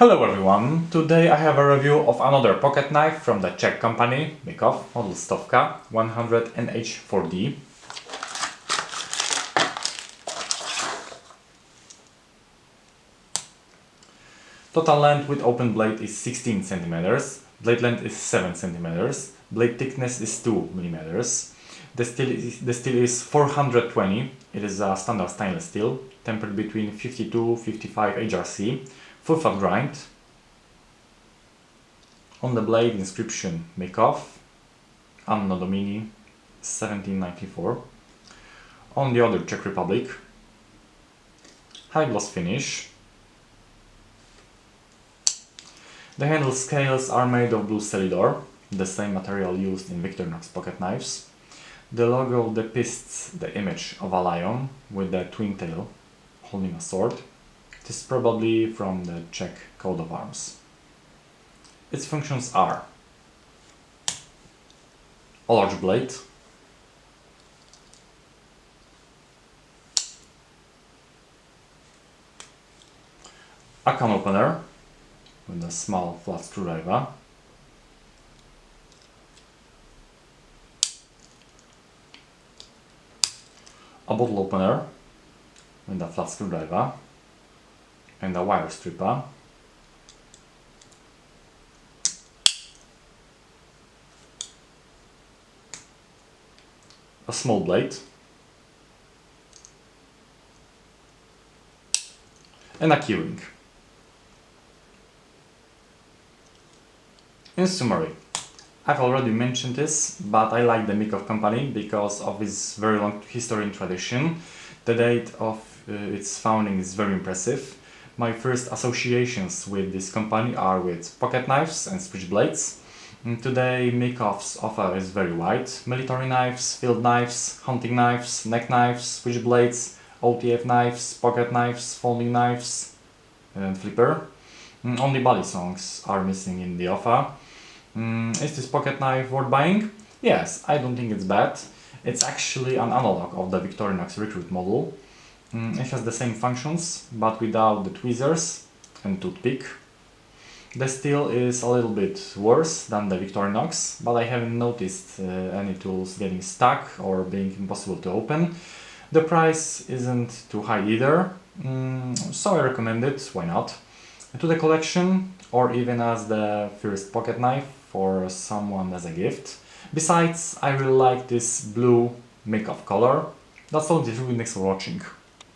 Hello everyone, today I have a review of another pocket knife from the Czech company Mikov Stovka 100NH4D. Total length with open blade is 16 cm, blade length is 7 cm, blade thickness is 2 mm. The steel is 420, it is a standard stainless steel, tempered between 52-55 HRC, full flat grind. On the blade inscription Mikov, Anno Domini 1794. On the other Czech Republic, high gloss finish. The handle scales are made of blue Celidor, the same material used in Victorinox pocket knives. The logo depicts the image of a lion with a twin tail holding a sword. It is probably from the Czech coat of arms. Its functions are a large blade, a can opener with a small flat screwdriver, a bottle opener with a flat screwdriver and a wire stripper, a small blade, and a keyring. In summary, I've already mentioned this, but I like the Mikov company because of its very long history and tradition. The date of its founding is very impressive. My first associations with this company are with pocket knives and switchblades. Today Mikov's offer is very wide. Military knives, field knives, hunting knives, neck knives, switchblades, OTF knives, pocket knives, folding knives and flipper. Only body songs are missing in the offer. Is this pocket knife worth buying? Yes, I don't think it's bad. It's actually an analog of the Victorinox Recruit model. It has the same functions, but without the tweezers and toothpick. The steel is a little bit worse than the Victorinox, but I haven't noticed any tools getting stuck or being impossible to open. The price isn't too high either, so I recommend it, why not? To the collection, or even as the first pocket knife for someone as a gift. Besides, I really like this blue Mikov color. That's all this video, thanks for watching.